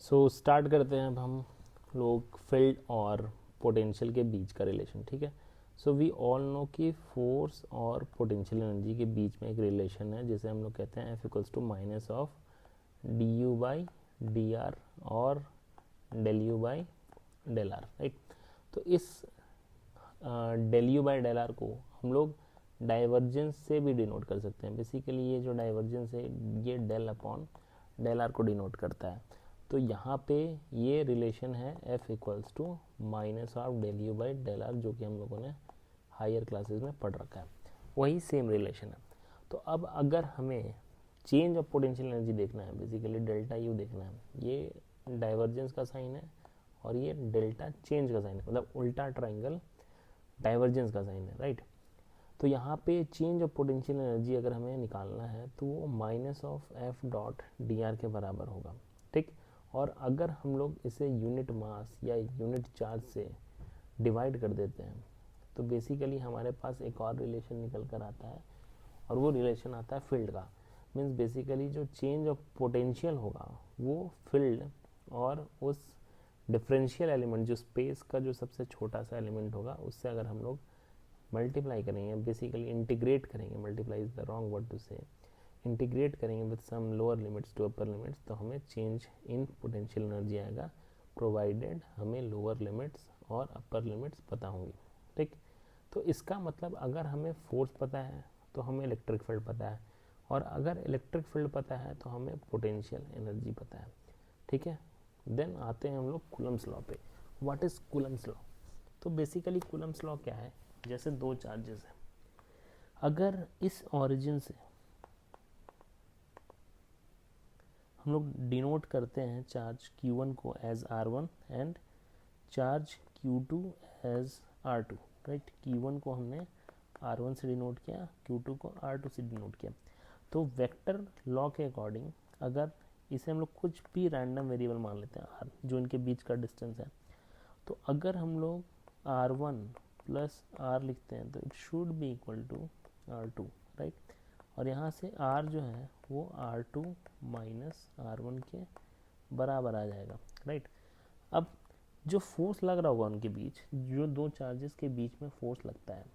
So start करते हैं अब हम लोग फील्ड और पोटेंशियल के बीच का रिलेशन, ठीक है। सो वी ऑल नो कि फोर्स और पोटेंशियल एनर्जी के बीच में एक रिलेशन है जिसे हम लोग कहते हैं F equals to minus of D U by D R और del you by del R, right. तो इस del you by del are को हम लोग डाइवर्जेंस से भी डिनोट कर सकते हैं। बेसिकली ये जो डाइवर्जेंस है ये डेल अपॉन डेल आर को डिनोट करता है। तो यहाँ पे ये रिलेशन है F equals to minus of del you by del r, जो कि हम लोगों ने हायर क्लासेस में पढ़ रखा है, वही सेम रिलेशन है। तो अब अगर हमें चेंज ऑफ पोटेंशियल एनर्जी देखना है, बेसिकली डेल्टा यू देखना है, ये डाइवर्जेंस का साइन है और ये डेल्टा चेंज का साइन है, मतलब उल्टा ट्राइंगल डाइवर्जेंस का साइन है, राइट। तो यहाँ पे चेंज ऑफ पोटेंशियल एनर्जी अगर हमें निकालना है तो वो minus of F dot D R के बराबर होगा, ठीक। और अगर हम लोग इसे यूनिट मास या यूनिट चार्ज से डिवाइड कर देते हैं तो बेसिकली हमारे पास एक और रिलेशन निकल कर आता है, और वो रिलेशन आता है फील्ड का। मीन्स बेसिकली जो चेंज ऑफ पोटेंशियल होगा वो फील्ड और उस डिफरेंशियल एलिमेंट, जो स्पेस का जो सबसे छोटा सा एलिमेंट होगा, उससे अगर हम लोग मल्टीप्लाई करेंगे, बेसिकली इंटीग्रेट करेंगे, multiply is the wrong word to say, integrate करेंगे with some lower limits to upper limits, तो हमें चेंज इन पोटेंशियल एनर्जी आएगा, प्रोवाइडेड हमें लोअर लिमिट्स और अपर लिमिट्स पता होंगी, ठीक। तो इसका मतलब अगर हमें फोर्स पता है तो हमें इलेक्ट्रिक फील्ड पता है, और अगर इलेक्ट्रिक फील्ड पता है तो हमें पोटेंशियल एनर्जी पता है, ठीक है। देन आते हैं हम लोग कूलम्स लॉ पे। What is Coulomb's law? तो बेसिकली कूलम्स लॉ क्या है, जैसे दो चार्जेस हैं, अगर इस ओरिजिन से हम लोग डिनोट करते हैं चार्ज Q1 को as R1 and charge Q2 as R2, right. Q1 को हमने R1 से डिनोट किया, Q2 को R2 से डिनोट किया। तो वेक्टर लॉ के अकॉर्डिंग अगर इसे हम लोग कुछ भी रैंडम वेरिएबल मान लेते हैं R, जो इनके बीच का डिस्टेंस है, तो अगर हम लोग R1 प्लस R लिखते हैं तो it should be equal to R2, right. और यहाँ से R जो है वो R2 माइनस R1 के बराबर आ जाएगा, राइट। अब जो फोर्स लग रहा होगा उनके बीच, जो दो चार्जेस के बीच में फोर्स लगता है,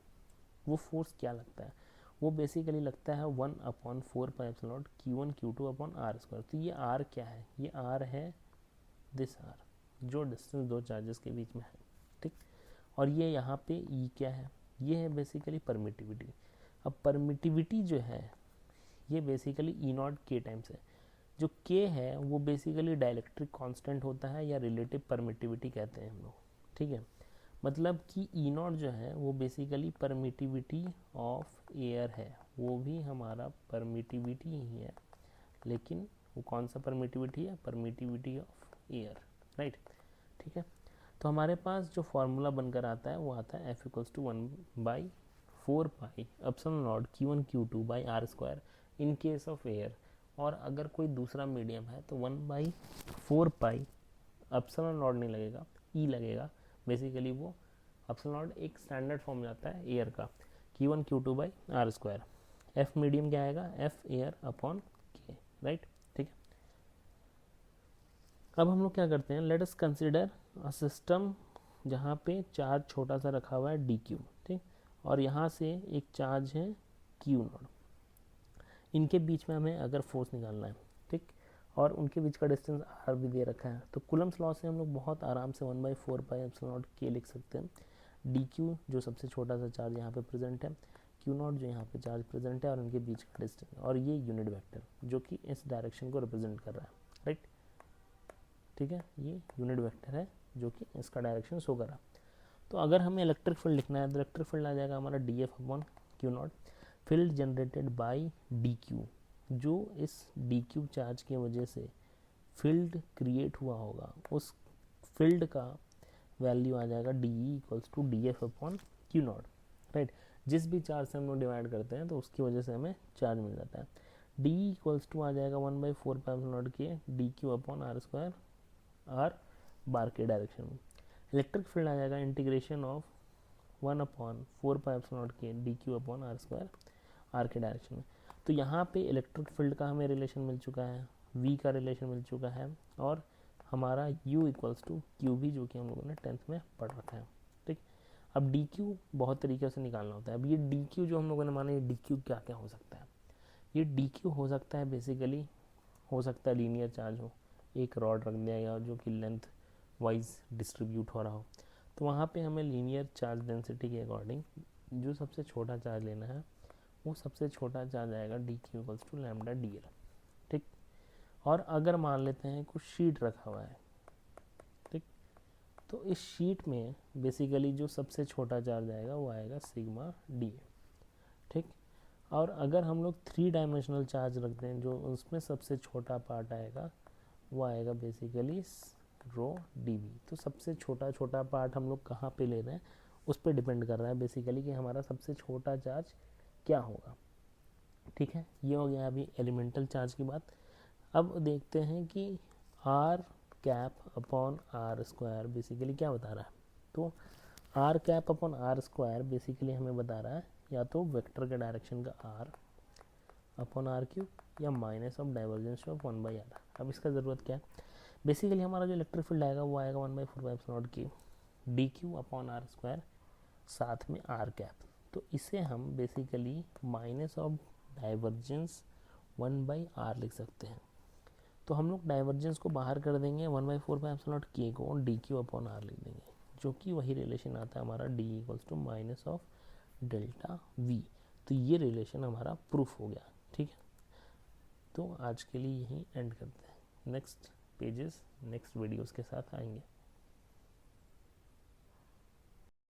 वो फोर्स क्या लगता है? वो बेसिकली लगता है 1/4πε0 Q1 Q2 upon R square. तो ये R क्या है? ये R है दिस R, जो डिस्टेंस दो चार्जेस के बीच में है, ठीक। और ये यहाँ पे E क्या है? ये है बेसिकली परमिटिविटी। अब परमिटिविटी जो है ये बेसिकली ई नॉट के टाइम्स है। जो के है वो बेसिकली डाइलेक्ट्रिक कांस्टेंट होता है, या रिलेटिव परमिटिविटी कहते हैं हम लोग, ठीक है। मतलब कि ई नॉट जो है वो बेसिकली परमिटिविटी ऑफ एयर है, वो भी हमारा परमिटिविटी ही है, लेकिन वो कौन सा परमिटिविटी है? परमिटिविटी ऑफ एयर, राइट, ठीक है। तो हमारे पास जो फॉर्मूला बनकर आता है वो आता है F equals to 1/4πε0 Q1 Q2 by R square in case of air. और अगर कोई दूसरा मीडियम है तो 1/4πε0 नहीं लगेगा, ई लगेगा। बेसिकली वो एप्सिलॉन एक स्टैंडर्ड फॉर्म जाता है एयर का, Q1 Q2 by R square. F medium क्या आएगा? एफ एयर अपॉन के, राइट, ठीक है। अब हम लोग क्या करते हैं, let us consider a system जहाँ पे चार्ज छोटा सा रखा हुआ है dq, ठीक, और यहाँ से एक चार्ज है Q0। इनके बीच में हमें अगर फोर्स निकालना है, ठीक, और उनके बीच का डिस्टेंस r भी दे रखा है, तो कूलम्स लॉ से हम लोग बहुत आराम से 1/4πε0 के लिख सकते हैं। dq जो सबसे छोटा सा चार्ज यहाँ पे प्रेजेंट है, Q0 जो यहाँ पे चार्ज प्रेजेंट है, और उनके बीच का डिस्टेंस, और ये यूनिट वेक्टर जो कि इस डायरेक्शन को रिप्रेजेंट कर रहा है, राइट, ठीक है। ये यूनिट वेक्टर है जो कि इसका डायरेक्शन शो कर रहा है। तो अगर हमें इलेक्ट्रिक फील्ड लिखना है तो इलेक्ट्रिक फील्ड आ जाएगा हमारा dF upon Q0, field generated by dq, जो इस dq चार्ज की वजह से फील्ड क्रिएट हुआ होगा, उस फील्ड का वैल्यू आ जाएगा dE equals to dF upon Q0, right. जिस भी चार्ज से हम लोग डिवाइड करते हैं तो उसकी वजह से हमें चार्ज मिल जाता है। dE इक्वल्स टू आ जाएगा 1/4πε0 के dq upon R square, R बार के डायरेक्शन में। इलेक्ट्रिक फील्ड आ जाएगा इंटीग्रेशन ऑफ 1/4πε0 के dq upon R square, R के डायरेक्शन में। तो यहाँ पे इलेक्ट्रिक फील्ड का हमें रिलेशन मिल चुका है, V का रिलेशन मिल चुका है, और हमारा u इक्वल्स टू क्यू भी, जो कि हम लोगों ने 10th में पढ़ रखा है, ठीक। अब डी क्यू बहुत तरीके से निकालना होता है। अब ये डी क्यू जो हम लोगों ने माना, ये डी क्यू क्या क्या हो सकता है? ये डी क्यू हो सकता है बेसिकली, हो सकता है लीनियर चार्ज हो, एक रॉड रख दिया गया जो कि लेंथ वाइज डिस्ट्रीब्यूट हो रहा हो, तो वहाँ पे हमें लीनियर चार्ज डेंसिटी के अकॉर्डिंग जो सबसे छोटा चार्ज लेना है, वो सबसे छोटा चार्ज आएगा d q equals to lambda d l, ठीक। और अगर मान लेते हैं कुछ शीट रखा हुआ है, ठीक, तो इस शीट में बेसिकली जो सबसे छोटा चार्ज आएगा वो आएगा सिग्मा डी, ठीक। और अगर हम लोग 3 डायमेंशनल चार्ज रखते हैं, जो उसमें सबसे छोटा पार्ट आएगा वो आएगा बेसिकली रो डी वी। तो सबसे छोटा छोटा पार्ट हम लोग कहाँ पे ले रहे हैं, उस पर डिपेंड कर रहा है बेसिकली कि हमारा सबसे छोटा चार्ज क्या होगा, ठीक है। ये हो गया अभी एलिमेंटल चार्ज की बात। अब देखते हैं कि r cap upon r square basically क्या बता रहा है। तो r cap upon r square basically हमें बता रहा है या तो वेक्टर के डायरेक्शन का आर अपॉन आर क्यूब, या minus of divergence of 1/r। अब इसका ज़रूरत क्या है, बेसिकली हमारा जो इलेक्ट्रिक फील्ड आएगा वो आएगा 1/4 q d q upon r square, साथ में आर कैप। तो इसे हम basically minus of divergence 1/r लिख सकते हैं। तो हम लोग डाइवर्जेंस को बाहर कर देंगे, 1/4 के को डी क्यू अपॉन आर लिख देंगे, जो कि वही रिलेशन आता है हमारा D equals to minus of delta V. तो ये रिलेशन हमारा प्रूफ हो गया, ठीक है। तो आज के लिए यहीं एंड करते हैं, नेक्स्ट पेजेस नेक्स्ट वीडियोस के साथ आएंगे।